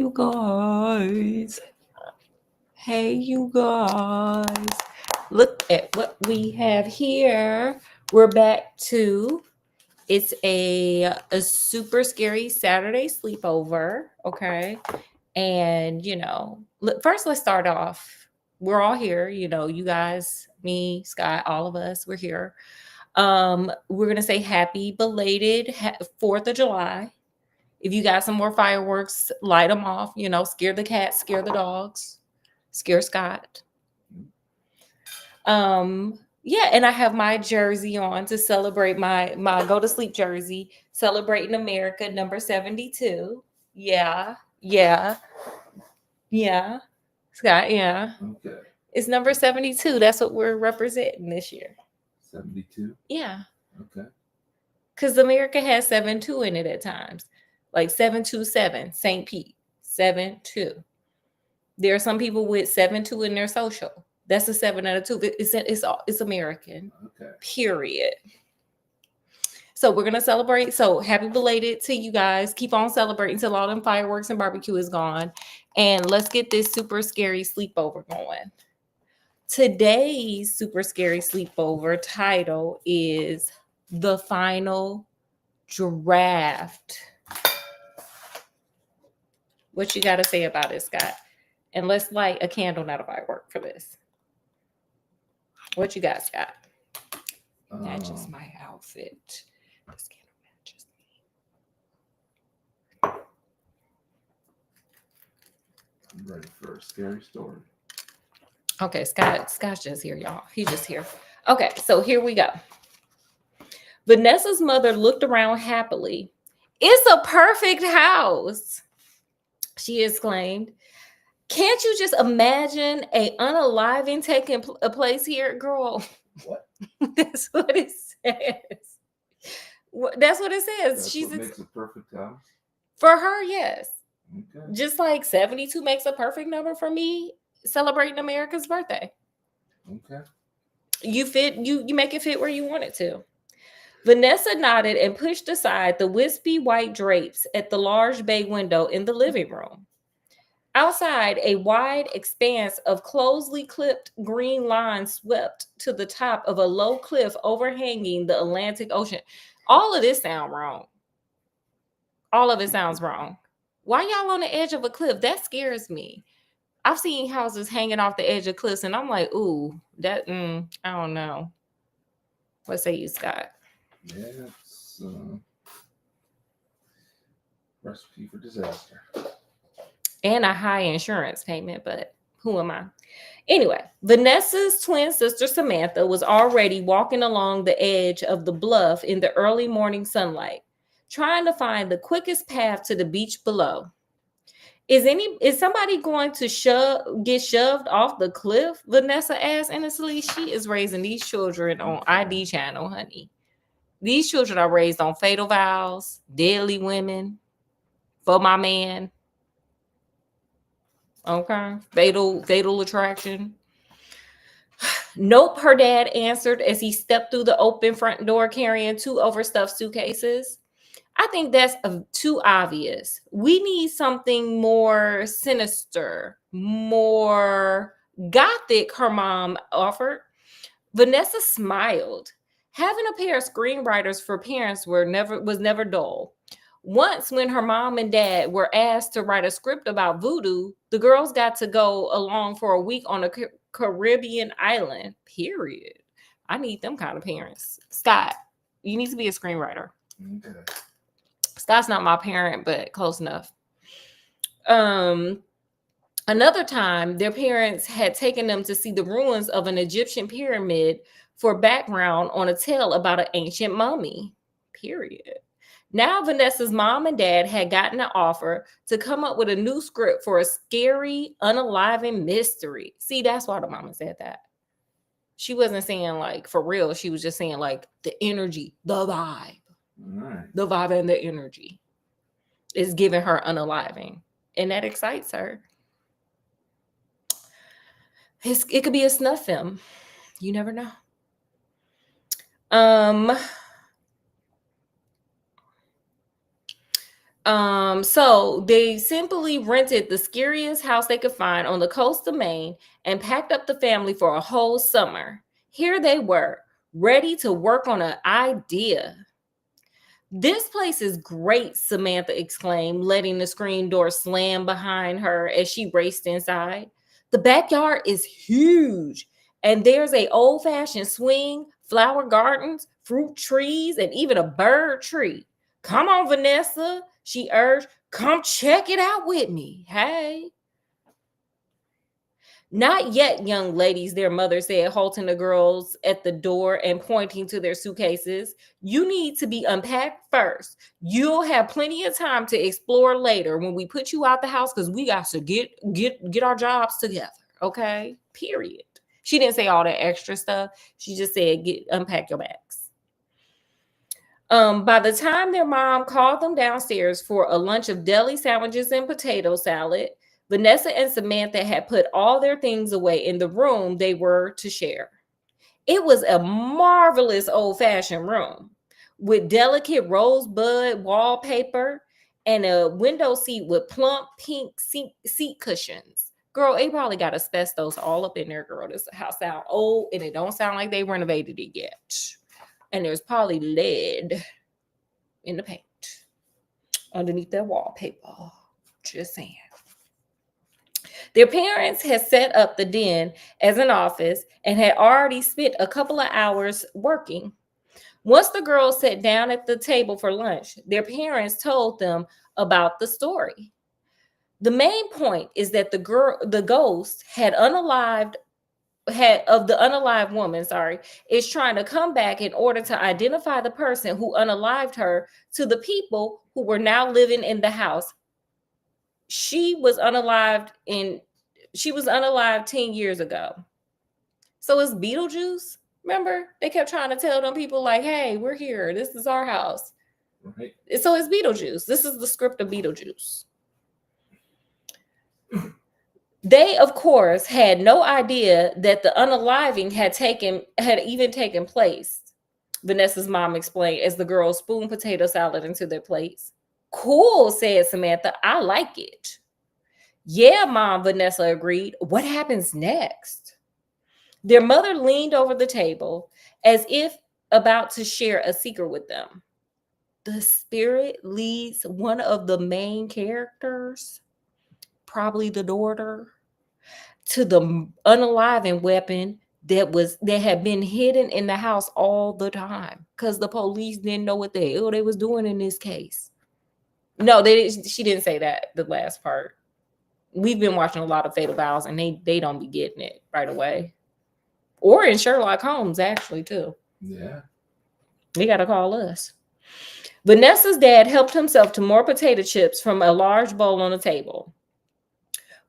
you guys. Hey, you guys. Look at what we have here. We're back to it's a super scary Saturday sleepover. Okay. And, first let's start off. We're all here, you guys, me, Scott, all of us, we're here. We're going to say happy belated 4th of July. If you got some more fireworks, light them off. Scare the cats, scare the dogs, scare Scott. Yeah, and I have my jersey on to celebrate my go to sleep jersey, celebrating America number 72. Yeah, yeah, yeah. Scott, yeah. Okay. It's number 72. That's what we're representing this year. 72? Yeah. Okay. Because America has 7-2 in it at times. Like 727, St. Pete, 7-2. There are some people with 7-2 in their social. That's a 7 out of 2. It's American. Okay. Period. So we're gonna celebrate. So happy belated to you guys. Keep on celebrating till all them fireworks and barbecue is gone. And let's get this super scary sleepover going. Today's super scary sleepover title is The Final Draft. What you got to say about it, Scott? And let's light a candle, not a firework, for this. What you got, Scott? Matches my outfit. This candle matches me. I'm ready for a scary story. Okay, Scott's just here, y'all. He's just here. Okay, so here we go. Vanessa's mother looked around happily. It's a perfect house, she exclaimed. Can't you just imagine a unaliving taking a place here, girl? What? That's what it says. That's what it says. That's what makes a perfect house? For her, yes. Okay. Just like 72 makes a perfect number for me, celebrating America's birthday. Okay. You make it fit where you want it to. Vanessa nodded and pushed aside the wispy white drapes at the large bay window in the living room. Outside, a wide expanse of closely clipped green lines swept to the top of a low cliff overhanging the Atlantic Ocean. All of this sounds wrong. All of it sounds wrong. Why y'all on the edge of a cliff? That scares me. I've seen houses hanging off the edge of cliffs, and I'm like, ooh, I don't know. What say you, Scott? Yeah, it's recipe for disaster. And a high insurance payment, but who am I? Anyway, Vanessa's twin sister Samantha was already walking along the edge of the bluff in the early morning sunlight, trying to find the quickest path to the beach below. Is somebody going to get shoved off the cliff? Vanessa asked innocently. She is raising these children on ID channel, honey. These children are raised on fatal vows, deadly women, for my man. Okay. Fatal attraction. Nope, her dad answered as he stepped through the open front door carrying 2 overstuffed suitcases. I think that's too obvious. We need something more sinister, more gothic, her mom offered. Vanessa smiled. Having a pair of screenwriters for parents was never dull. Once, when her mom and dad were asked to write a script about voodoo, the girls got to go along for a week on a Caribbean island. Period. I need them kind of parents. Scott, you need to be a screenwriter. Okay. Scott's not my parent, but close enough. Another time, their parents had taken them to see the ruins of an Egyptian pyramid for background on a tale about an ancient mummy. Period. Now, Vanessa's mom and dad had gotten an offer to come up with a new script for a scary, unaliving mystery. See, that's why the mama said that. She wasn't saying like for real. She was just saying like the energy, the vibe. Right. The vibe and the energy is giving her unaliving. And that excites her. It could be a snuff film. You never know. So they simply rented the scariest house they could find on the coast of Maine and packed up the family for a whole summer. Here they were, ready to work on an idea. This place is great, Samantha exclaimed, letting the screen door slam behind her as she raced inside. The backyard is huge, and there's a old-fashioned swing, flower gardens, fruit trees, and even a bird tree. Come on, Vanessa, she urged. Come check it out with me. Hey. Not yet, young ladies, their mother said, halting the girls at the door and pointing to their suitcases. You need to be unpacked first. You'll have plenty of time to explore later when we put you out the house because we got to get our jobs together. Okay? Period. She didn't say all that extra stuff. She just said unpack your bags. By the time their mom called them downstairs for a lunch of deli sandwiches and potato salad, Vanessa and Samantha had put all their things away in the room they were to share. It was a marvelous old-fashioned room with delicate rosebud wallpaper and a window seat with plump pink seat cushions. Girl, they probably got asbestos all up in there, girl. This house sound old and it don't sound like they renovated it yet. And there's probably lead in the paint underneath that wallpaper. Just saying. Their parents had set up the den as an office and had already spent a couple of hours working. Once the girls sat down at the table for lunch, their parents told them about the story. The main point is that the ghost of the unalived woman, is trying to come back in order to identify the person who unalived her to the people who were now living in the house. She was unalived 10 years ago. So it's Beetlejuice. Remember, they kept trying to tell them people like, hey, we're here. This is our house. Right. So it's Beetlejuice. This is the script of Beetlejuice. They, of course, had no idea that the unaliving had even taken place. Vanessa's mom explained as the girls spooned potato salad into their plates. Cool, said Samantha. I like it. Yeah, Mom, Vanessa agreed. What happens next? Their mother leaned over the table as if about to share a secret with them. The spirit leads one of the main characters, probably the daughter, to the unaliving weapon that had been hidden in the house all the time because the police didn't know what they was doing in this case. No, she didn't say that, the last part. We've been watching a lot of Fatal Vows and they don't be getting it right away. Or in Sherlock Holmes, actually, too. Yeah. They got to call us. Vanessa's dad helped himself to more potato chips from a large bowl on the table.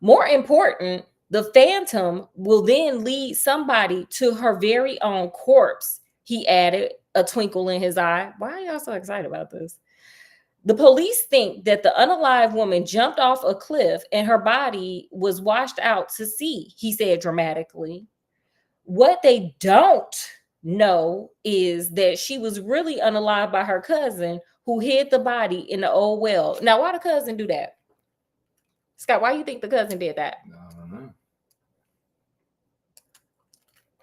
More important, the phantom will then lead somebody to her very own corpse, he added, a twinkle in his eye. Why are y'all so excited about this? The police think that the unalived woman jumped off a cliff and her body was washed out to sea, he said dramatically. What they don't know is that she was really unalived by her cousin who hid the body in the old well. Now, why the cousin do that? Scott, why do you think the cousin did that? I don't know.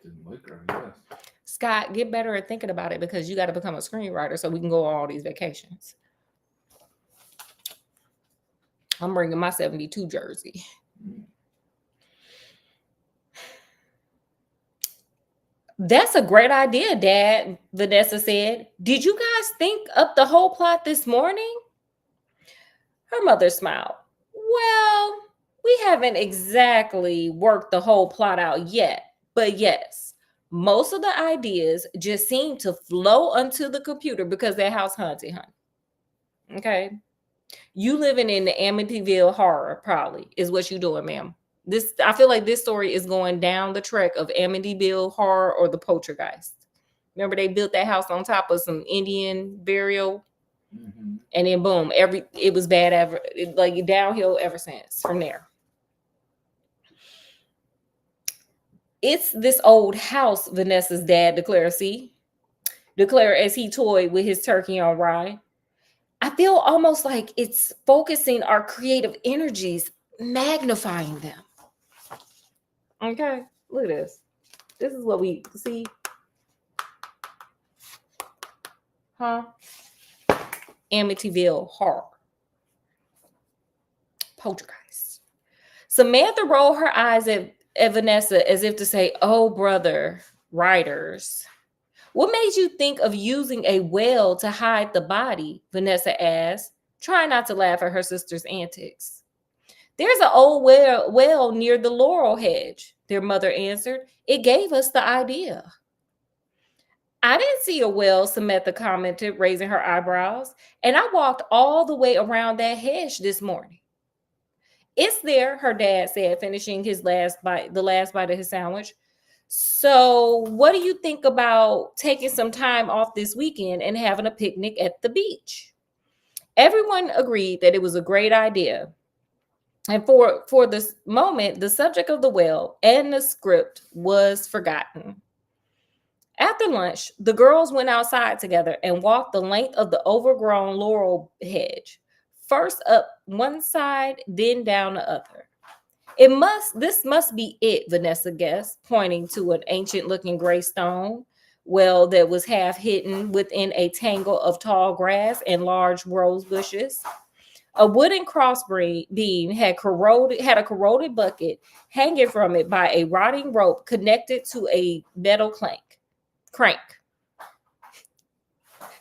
Didn't like her, I guess. Scott, get better at thinking about it because you got to become a screenwriter so we can go on all these vacations. I'm bringing my 72 jersey. That's a great idea, Dad, Vanessa said. Did you guys think up the whole plot this morning? Her mother smiled. Well, we haven't exactly worked the whole plot out yet, but yes, most of the ideas just seem to flow onto the computer because that house haunted, honey. Okay? You living in the Amityville horror, probably, is what you doing, ma'am. I feel like this story is going down the track of Amityville horror or the Poltergeist. Remember, they built that house on top of some Indian burial, and then boom, it was bad like downhill ever since from there. It's this old house, Vanessa's dad declared as he toyed with his turkey on rye. I feel almost like it's focusing our creative energies, magnifying them. Okay, look at this. This is what we see. Huh? Amityville horror. Poltergeist. Samantha rolled her eyes at Vanessa as if to say, "Oh, brother, writers. What made you think of using a well to hide the body?" Vanessa asked, trying not to laugh at her sister's antics. "There's an old well near the laurel hedge," their mother answered. "It gave us the idea." "I didn't see a well," Samantha commented, raising her eyebrows. "And I walked all the way around that hedge this morning." "It's there," her dad said, finishing the last bite of his sandwich. "So, what do you think about taking some time off this weekend and having a picnic at the beach?" Everyone agreed that it was a great idea. And for this moment, the subject of the well and the script was forgotten. After lunch, the girls went outside together and walked the length of the overgrown laurel hedge, first up one side, then down the other. This must be it," Vanessa guessed, pointing to an ancient-looking gray stone well that was half hidden within a tangle of tall grass and large rose bushes. A wooden crossbeam had a corroded bucket hanging from it by a rotting rope connected to a metal crank.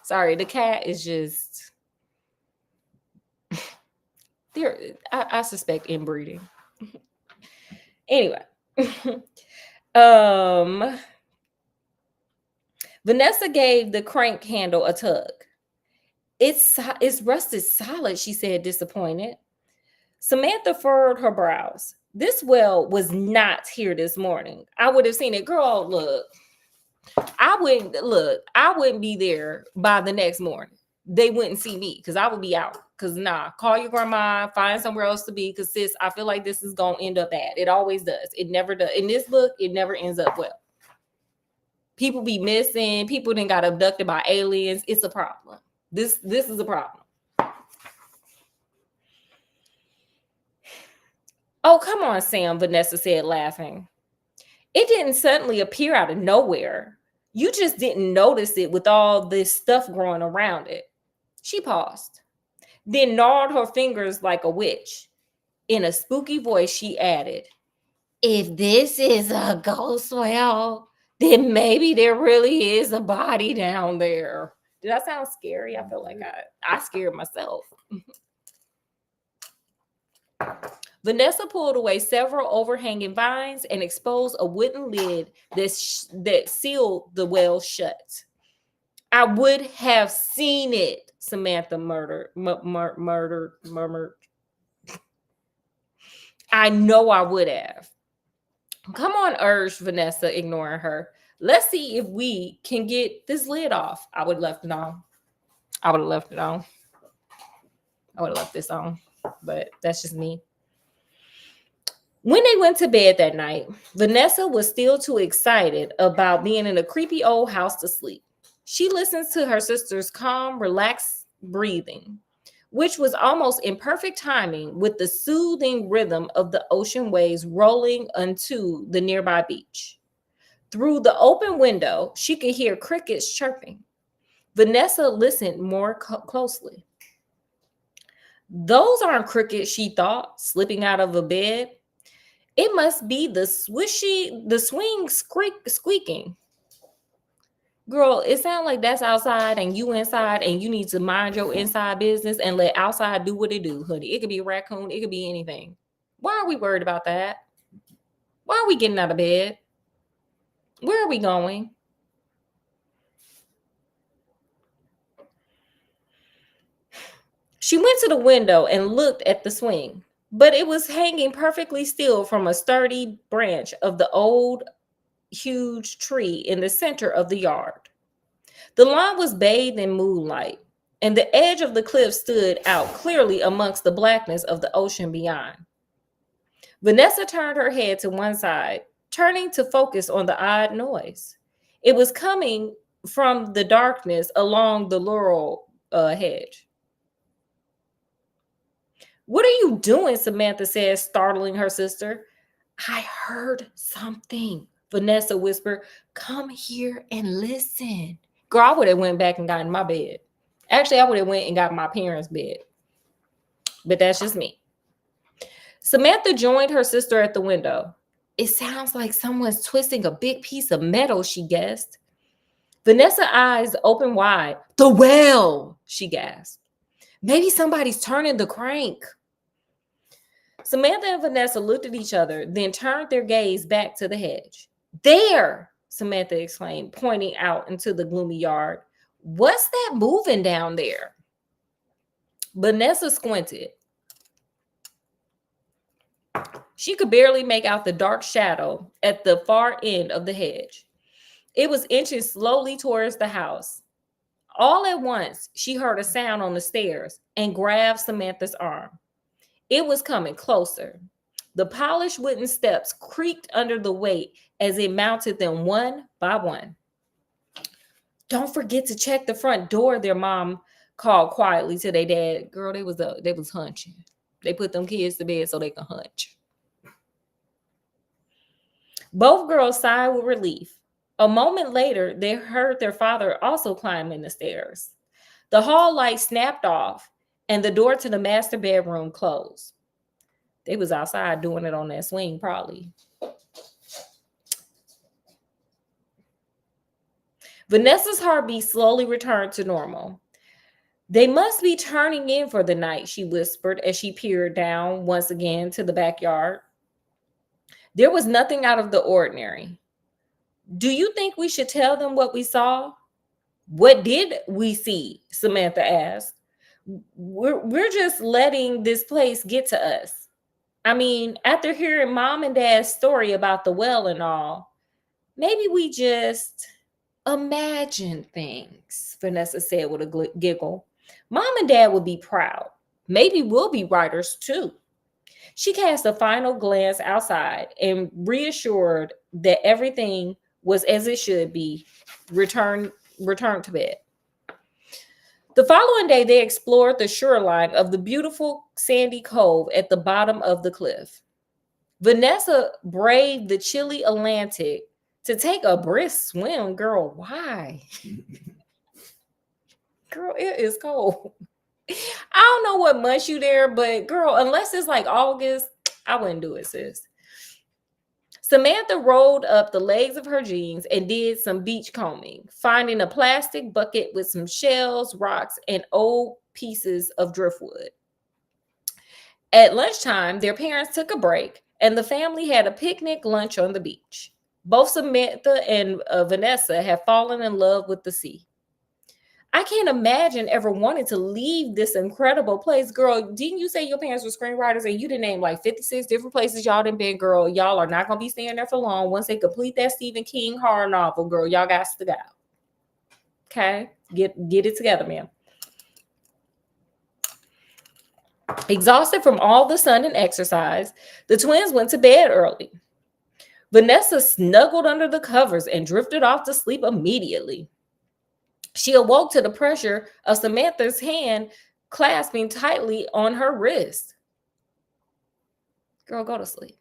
Sorry, the cat is just there. I suspect inbreeding. Anyway, Vanessa gave the crank handle a tug. It's rusted solid," she said, disappointed. Samantha furrowed her brows. "This well was not here this morning. I would have seen it." "Girl, look, I wouldn't be there by the next morning. They wouldn't see me because I would be out. Because call your grandma, find somewhere else to be. Because sis, I feel like this is gonna end up bad. It always does. It never does. In this book, it never ends up well. People be missing. People then got abducted by aliens. It's a problem. This is a problem." "Oh, come on, Sam," Vanessa said, laughing. "It didn't suddenly appear out of nowhere. You just didn't notice it with all this stuff growing around it." She paused, then gnawed her fingers like a witch. In a spooky voice, she added, "If this is a ghost well, then maybe there really is a body down there." Did that sound scary? I feel like I scared myself. Vanessa pulled away several overhanging vines and exposed a wooden lid that sealed the well shut. "I would have seen it," Samantha murmured. "I know I would have." "Come on," urged Vanessa, ignoring her. "Let's see if we can get this lid off." I would have left it on. I would have left it on. I would have left this on. But that's just me. When they went to bed that night, Vanessa was still too excited about being in a creepy old house to sleep. She listened to her sister's calm, relaxed breathing, which was almost in perfect timing with the soothing rhythm of the ocean waves rolling onto the nearby beach. Through the open window, she could hear crickets chirping. Vanessa listened more closely. Those aren't crickets, she thought, slipping out of a bed. It must be the swing squeaking. Girl, it sounds like that's outside and you inside and you need to mind your inside business and let outside do what it do, honey. It could be a raccoon. It could be anything. Why are we worried about that? Why are we getting out of bed? Where are we going? She went to the window and looked at the swing, but it was hanging perfectly still from a sturdy branch of the old huge tree in the center of the yard. The lawn was bathed in moonlight, and the edge of the cliff stood out clearly amongst the blackness of the ocean beyond. Vanessa turned her head to one side, turning to focus on the odd noise. It was coming from the darkness along the laurel hedge. What are you doing? Samantha said, startling her sister. I heard something, Vanessa whispered. Come here and listen. Girl, I would have went back and got in my bed. Actually, I would have went and got my parents' bed. But that's just me. Samantha joined her sister at the window. It sounds like someone's twisting a big piece of metal, she guessed. Vanessa's eyes opened wide. The well, she gasped. Maybe somebody's turning the crank. Samantha and Vanessa looked at each other, then turned their gaze back to the hedge. There, Samantha exclaimed, pointing out into the gloomy yard. What's that moving down there? Vanessa squinted. She could barely make out the dark shadow at the far end of the hedge. It was inching slowly towards the house. All at once, she heard a sound on the stairs and grabbed Samantha's arm. It was coming closer. The polished wooden steps creaked under the weight as it mounted them one by one. Don't forget to check the front door, their mom called quietly to their dad. Girl, they was hunching. They put them kids to bed so they could hunch. Both girls sighed with relief. A moment later, they heard their father also climbing the stairs. The hall light snapped off, and the door to the master bedroom closed. They was outside doing it on that swing, probably. Vanessa's heartbeat slowly returned to normal. They must be turning in for the night, she whispered as she peered down once again to the backyard. There was nothing out of the ordinary. Do you think we should tell them what we saw? What did we see? Samantha asked. We're just letting this place get to us. I mean, after hearing mom and dad's story about the well and all, maybe we just imagine things, Vanessa said with a giggle. Mom and dad would be proud. Maybe we'll be writers too. She cast a final glance outside and reassured that everything was as it should be, returned to bed. The following day, they explored the shoreline of the beautiful sandy cove at the bottom of the cliff. Vanessa braved the chilly Atlantic to take a brisk swim. Girl, why? Girl, it is cold. I don't know what month you there, but girl, unless it's like August, I wouldn't do it, sis. Samantha rolled up the legs of her jeans and did some beach combing, finding a plastic bucket with some shells, rocks, and old pieces of driftwood. At lunchtime, their parents took a break, and the family had a picnic lunch on the beach. Both Samantha and Vanessa have fallen in love with the sea. I can't imagine ever wanting to leave this incredible place. Girl, didn't you say your parents were screenwriters and you didn't name like 56 different places y'all done been? Girl, y'all are not going to be staying there for long. Once they complete that Stephen King horror novel, girl, y'all got to go. Okay? Get it together, ma'am. Exhausted from all the sun and exercise, the twins went to bed early. Vanessa snuggled under the covers and drifted off to sleep immediately. She awoke to the pressure of Samantha's hand clasping tightly on her wrist. Girl, go to sleep.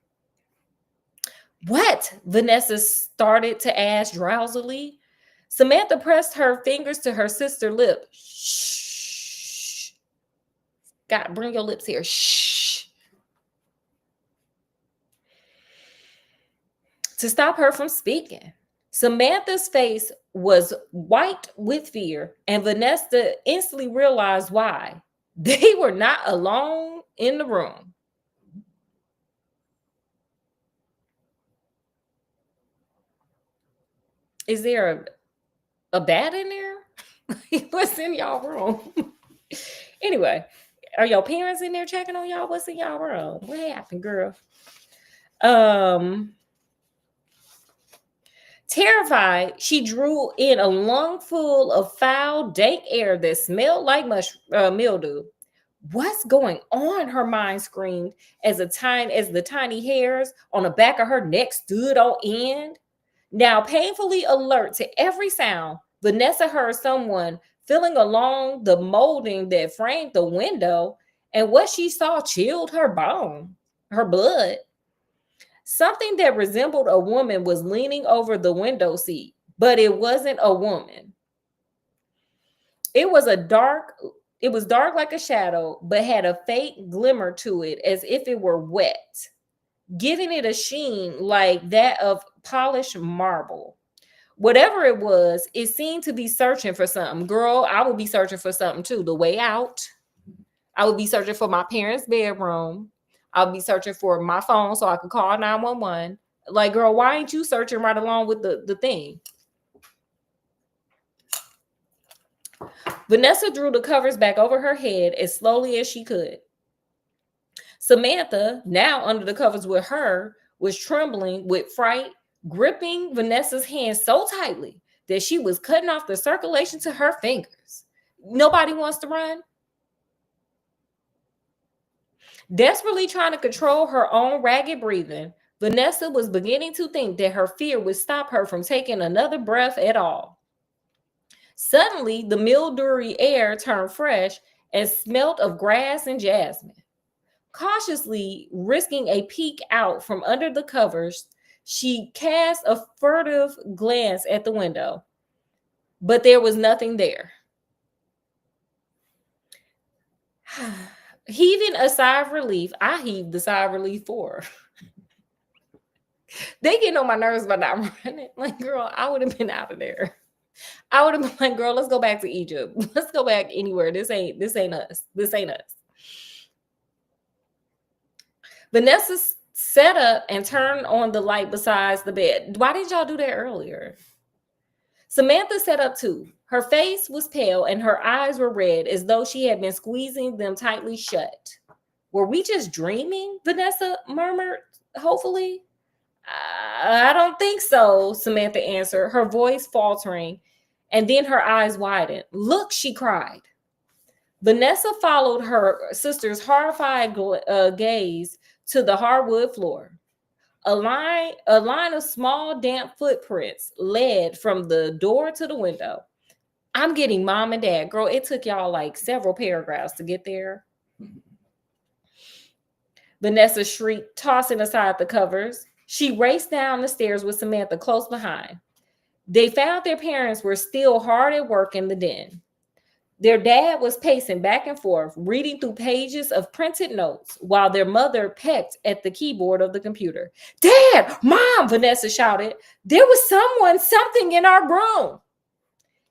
What? Vanessa started to ask drowsily. Samantha pressed her fingers to her sister's lip. Shh. God, bring your lips here. Shh. To stop her from speaking. Samantha's face was white with fear, and Vanessa instantly realized why. They were not alone in the room. Is there a bat in there? What's in y'all room? Anyway, are your parents in there checking on y'all? What's in y'all room? What happened, girl? Terrified, she drew in a lungful of foul, dank air that smelled like mildew. What's going on? Her mind screamed as the tiny hairs on the back of her neck stood on end. Now painfully alert to every sound, Vanessa heard someone feeling along the molding that framed the window and what she saw chilled her blood. Something that resembled a woman was leaning over the window seat, but it wasn't a woman. It was dark like a shadow, but had a faint glimmer to it as if it were wet, giving it a sheen like that of polished marble. Whatever it was, it seemed to be searching for something. Girl, I would be searching for something too. The way out. I would be searching for my parents' bedroom. I would be searching for my phone so I could call 911. Like, girl, why ain't you searching right along with the thing? Vanessa drew the covers back over her head as slowly as she could. Samantha, now under the covers with her, was trembling with fright, gripping Vanessa's hand so tightly that she was cutting off the circulation to her fingers. Nobody wants to run. Desperately trying to control her own ragged breathing, Vanessa was beginning to think that her fear would stop her from taking another breath at all. Suddenly, the mildewy air turned fresh and smelt of grass and jasmine. Cautiously risking a peek out from under the covers, she cast a furtive glance at the window, but there was nothing there. Heaving a sigh of relief, I heaved the sigh of relief for her. They get on my nerves by not running. Like, girl, I would have been out of there. I would have been like, girl, let's go back to Egypt. Let's go back anywhere. This ain't us. This ain't us. Vanessa sat up and turned on the light beside the bed. Why did y'all do that earlier? Samantha sat up too. Her face was pale and her eyes were red as though she had been squeezing them tightly shut. Were we just dreaming? Vanessa murmured, hopefully. I don't think so, Samantha answered, her voice faltering, and then her eyes widened. Look, she cried. Vanessa followed her sister's horrified gaze to the hardwood floor. A line of small, damp footprints led from the door to the window. I'm getting mom and dad. Girl, it took y'all like several paragraphs to get there. Vanessa shrieked, tossing aside the covers. She raced down the stairs with Samantha close behind. They found their parents were still hard at work in the den. Their dad was pacing back and forth, reading through pages of printed notes, while their mother pecked at the keyboard of the computer. Dad, Mom, Vanessa shouted. There was something in our room.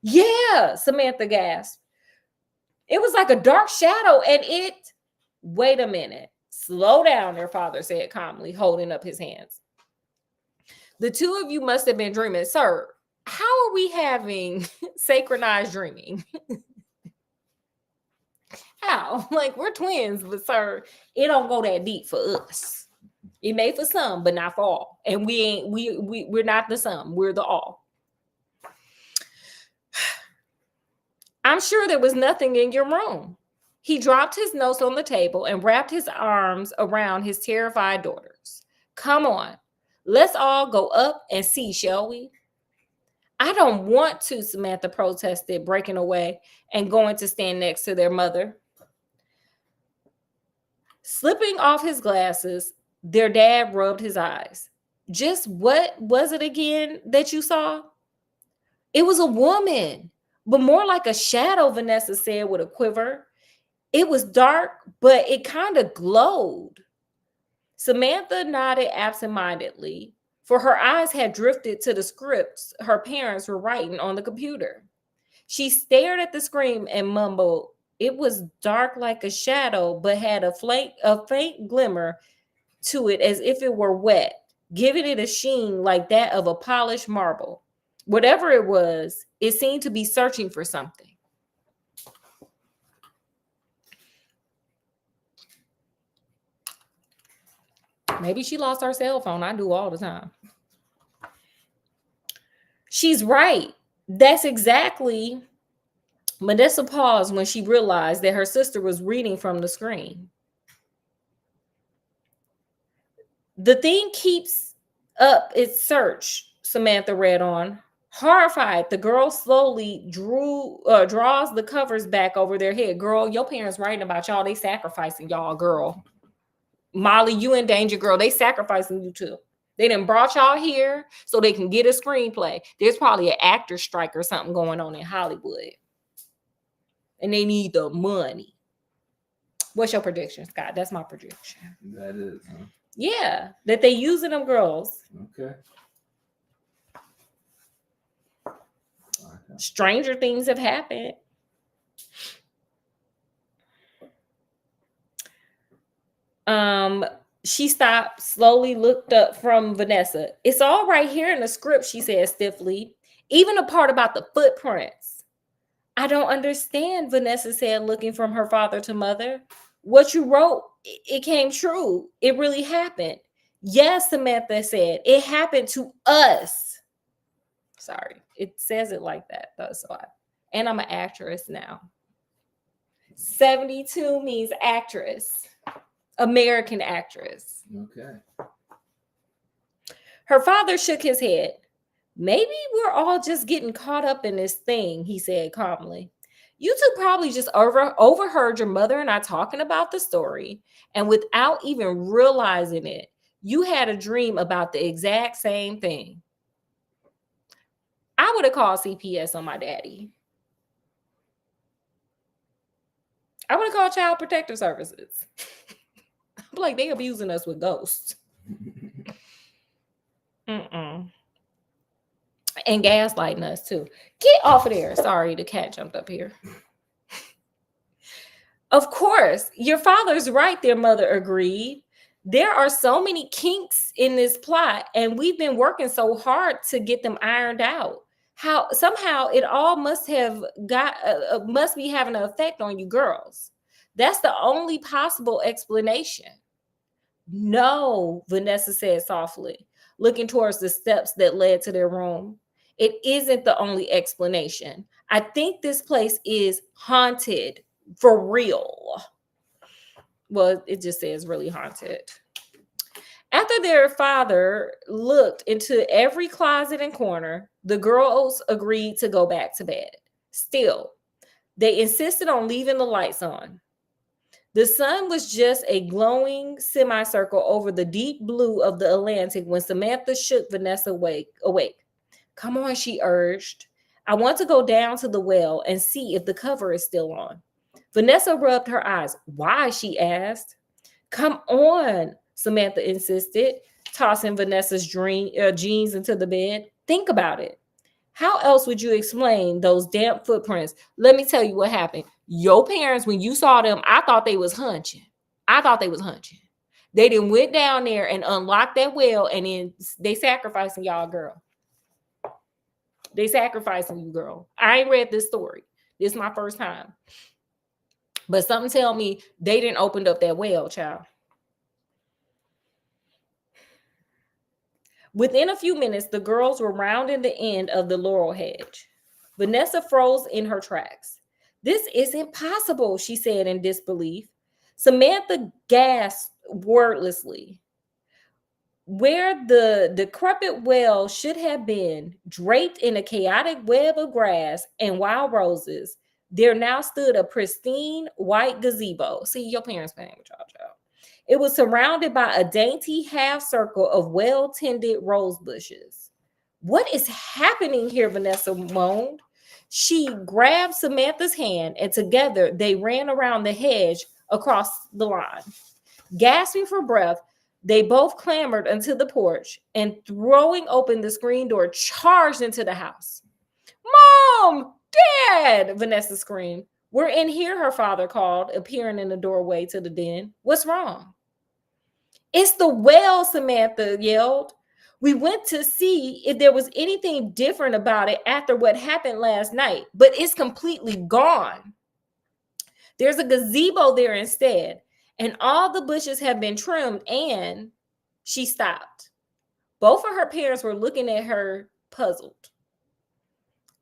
Yeah, Samantha gasped. It was like a dark shadow and it... Wait a minute. Slow down, their father said calmly, holding up his hands. The two of you must have been dreaming. Sir, how are we having synchronized dreaming? How? Like, we're twins, but sir, it don't go that deep for us. It may for some, but not for all. And we're not the some, we're the all. I'm sure there was nothing in your room. He dropped his notes on the table and wrapped his arms around his terrified daughters. Come on, let's all go up and see, shall we? I don't want to, Samantha protested, breaking away and going to stand next to their mother. Slipping off his glasses, their dad rubbed his eyes. Just what was it again that you saw? It was a woman, but more like a shadow, Vanessa said with a quiver. It was dark, but it kind of glowed. Samantha nodded absentmindedly, for her eyes had drifted to the scripts her parents were writing on the computer. She stared at the screen and mumbled, it was dark like a shadow, but had a faint glimmer to it as if it were wet, giving it a sheen like that of a polished marble. Whatever it was, it seemed to be searching for something. Maybe she lost her cell phone. I do all the time. She's right. That's exactly... Vanessa paused when she realized that her sister was reading from the screen. The thing keeps up its search, Samantha read on, Horrified, the girl slowly draws the covers back over their head. Girl, your parents writing about y'all. They sacrificing y'all, girl. Molly, you in danger, girl. They sacrificing you too. They done brought y'all here so they can get a screenplay. There's probably an actor strike or something going on in Hollywood. And they need the money. What's your prediction, Scott? That's my prediction. That is, huh? Yeah, that they using them girls. Okay. Stranger things have happened. She stopped, slowly looked up from Vanessa. It's all right here in the script, she said stiffly. Even the part about the footprints. I don't understand, Vanessa said, looking from her father to mother. What you wrote, it came true. It really happened. Yes, Samantha said, it happened to us. Sorry, it says it like that, though. And I'm an actress now. 72 means actress. American actress. Okay. Her father shook his head. Maybe we're all just getting caught up in this thing, he said calmly. You two probably just overheard your mother and I talking about the story, and without even realizing it, you had a dream about the exact same thing. I would have called CPS on my daddy. I would have called Child Protective Services. I'm like, they abusing us with ghosts. And gaslighting us too. Get off of there. Sorry, the cat jumped up here. Of course, your father's right, their mother agreed. There are so many kinks in this plot, and we've been working so hard to get them ironed out. How somehow it all must be having an effect on you girls. That's the only possible explanation. No, Vanessa said softly, looking towards the steps that led to their room. It isn't the only explanation. I think this place is haunted for real. Well, it just says really haunted. After their father looked into every closet and corner, the girls agreed to go back to bed. Still, they insisted on leaving the lights on. The sun was just a glowing semicircle over the deep blue of the Atlantic when Samantha shook Vanessa awake. Come on, she urged. I want to go down to the well and see if the cover is still on. Vanessa rubbed her eyes. Why? She asked. Come on, Samantha insisted, tossing Vanessa's jeans into the bed. Think about it. How else would you explain those damp footprints? Let me tell you what happened. Your parents, when you saw them, I thought they was hunching. They done went down there and unlocked that well, and then they sacrificing y'all, girl. They sacrificing you, girl. I ain't read this story. This is my first time. But something tell me they didn't open up that well, child. Within a few minutes, the girls were rounding the end of the laurel hedge. Vanessa froze in her tracks. This isn't possible, she said in disbelief. Samantha gasped wordlessly. Where the decrepit well should have been, draped in a chaotic web of grass and wild roses, there now stood a pristine white gazebo. See, your parents playing with y'all, child. It was surrounded by a dainty half circle of well-tended rose bushes. What is happening here? Vanessa moaned. She grabbed Samantha's hand, and together they ran around the hedge across the lawn. Gasping for breath, they both clambered onto the porch and, throwing open the screen door, charged into the house. Mom! Dad! Vanessa screamed. We're in here, her father called, appearing in the doorway to the den. What's wrong? It's the well, Samantha yelled. We went to see if there was anything different about it after what happened last night, but it's completely gone. There's a gazebo there instead, and all the bushes have been trimmed, and she stopped. Both of her parents were looking at her, puzzled.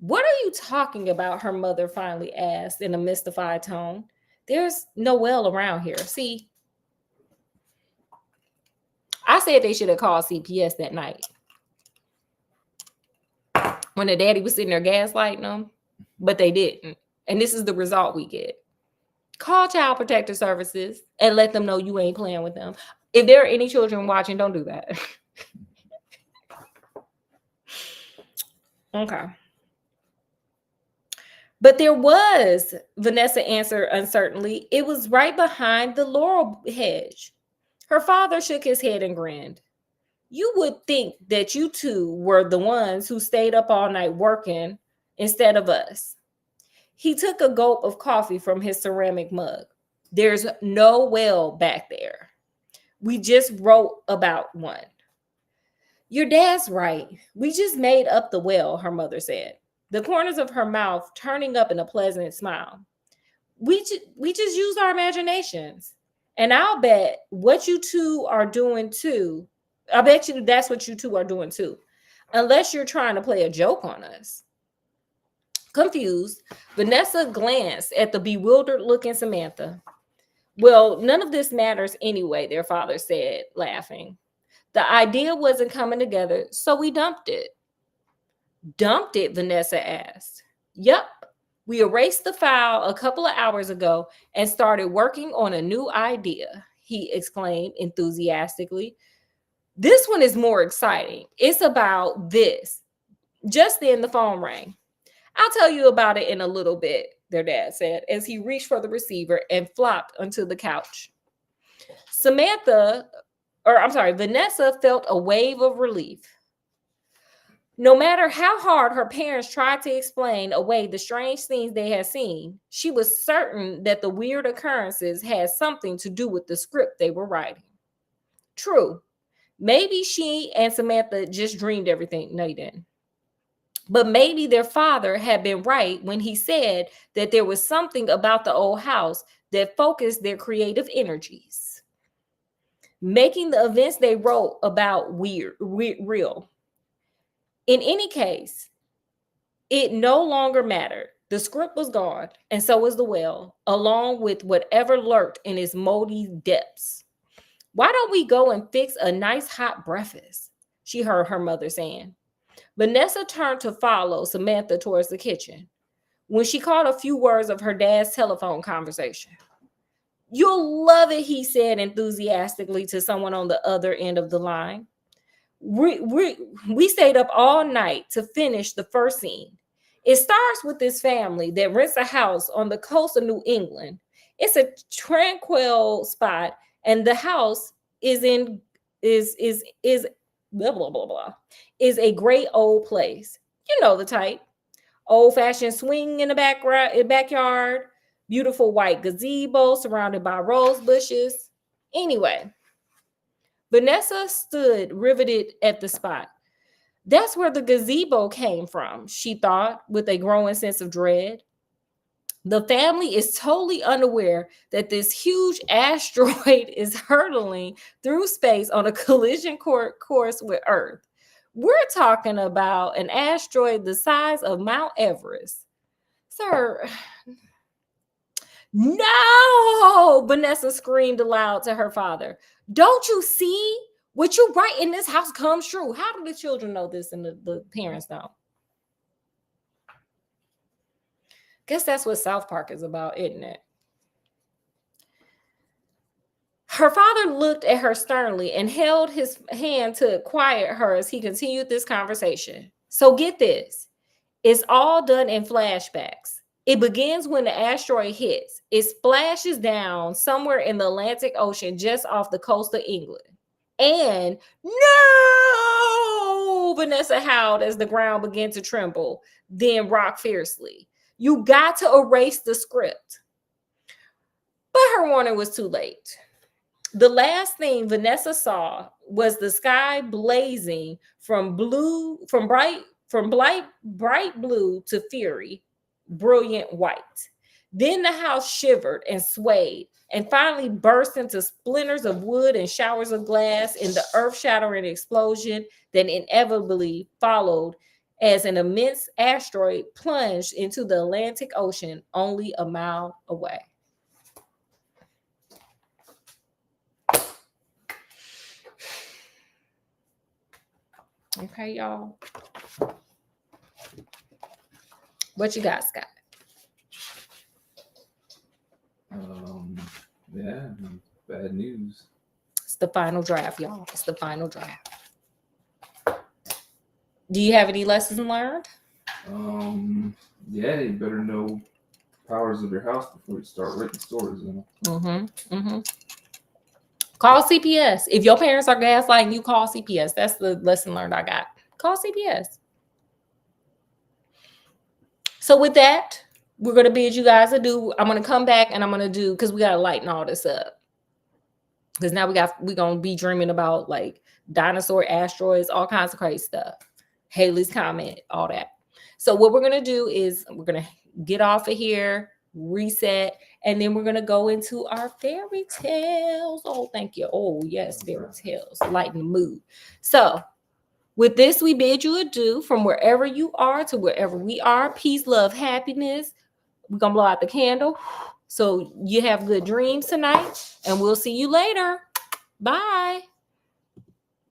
What are you talking about? Her mother finally asked in a mystified tone. There's no well around here. See, I said they should have called CPS that night. when the daddy was sitting there gaslighting them, but they didn't. And this is the result we get. Call Child Protective Services and let them know you ain't playing with them. If there are any children watching, don't do that. Okay. But there was, Vanessa answered uncertainly, it was right behind the laurel hedge. Her father shook his head and grinned. You would think that you two were the ones who stayed up all night working instead of us. He took a gulp of coffee from his ceramic mug. There's no well back there. We just wrote about one. Your dad's right. We just made up the well, her mother said, the corners of her mouth turning up in a pleasant smile. We just use our imaginations. And I'll bet what you two are doing too. I bet you that's what you two are doing too. Unless you're trying to play a joke on us. Confused, Vanessa glanced at the bewildered looking Samantha. Well, none of this matters anyway, their father said, laughing. The idea wasn't coming together, so we dumped it. Dumped it, Vanessa asked. Yup. We erased the file a couple of hours ago and started working on a new idea, he exclaimed enthusiastically. This one is more exciting. It's about this. Just then the phone rang. I'll tell you about it in a little bit, their dad said, as he reached for the receiver and flopped onto the couch. Vanessa felt a wave of relief. No matter how hard her parents tried to explain away the strange things they had seen, she was certain that the weird occurrences had something to do with the script they were writing. True, maybe she and Samantha just dreamed everything. No, they didn't. But maybe their father had been right when he said that there was something about the old house that focused their creative energies, making the events they wrote about real. In any case, it no longer mattered. The script was gone, and so was the well, along with whatever lurked in its moldy depths. Why don't we go and fix a nice hot breakfast? She heard her mother saying. Vanessa turned to follow Samantha towards the kitchen when she caught a few words of her dad's telephone conversation. You'll love it, he said enthusiastically to someone on the other end of the line. We stayed up all night to finish the first scene. It starts with this family that rents a house on the coast of New England. It's a tranquil spot, and the house is blah blah blah blah is a great old place. You know the type. Old-fashioned swing in the backyard, beautiful white gazebo surrounded by rose bushes. Anyway, Vanessa stood riveted at the spot. That's where the gazebo came from, she thought, with a growing sense of dread. The family is totally unaware that this huge asteroid is hurtling through space on a collision course with Earth. We're talking about an asteroid the size of Mount Everest. Sir, no! Vanessa screamed aloud to her father. Don't you see? What you write in this house comes true. How do the children know this and the parents don't? Guess that's what South Park is about, isn't it? Her father looked at her sternly and held his hand to quiet her as he continued this conversation. So get this. It's all done in flashbacks. It begins when the asteroid hits. It splashes down somewhere in the Atlantic Ocean just off the coast of England. And no! Vanessa howled as the ground began to tremble, then rock fiercely. You got to erase the script. But her warning was too late. The last thing Vanessa saw was the sky blazing from bright blue to fury, brilliant white. Then the house shivered and swayed and finally burst into splinters of wood and showers of glass in the earth-shattering explosion that inevitably followed as an immense asteroid plunged into the Atlantic Ocean only a mile away. Okay, y'all. What you got, Scott? Yeah, bad news. It's the final draft, y'all. It's the final draft. Do you have any lessons learned? Yeah, you better know powers of your house before you start writing stories. Call CPS. If your parents are gaslighting you, call CPS. That's the lesson learned I got. Call CPS. So with that, we're going to bid you guys adieu. I'm going to come back and I'm going to do, because we got to lighten all this up. Because now we're going to be dreaming about like dinosaur asteroids, all kinds of crazy stuff. Haley's comment, all that. So what we're going to do is we're going to get off of here, reset, and then we're going to go into our fairy tales. Oh, thank you. Oh, yes, fairy tales. Lighten the mood. So with this, we bid you adieu from wherever you are to wherever we are. Peace, love, happiness. We're going to blow out the candle. So you have good dreams tonight, and we'll see you later. Bye.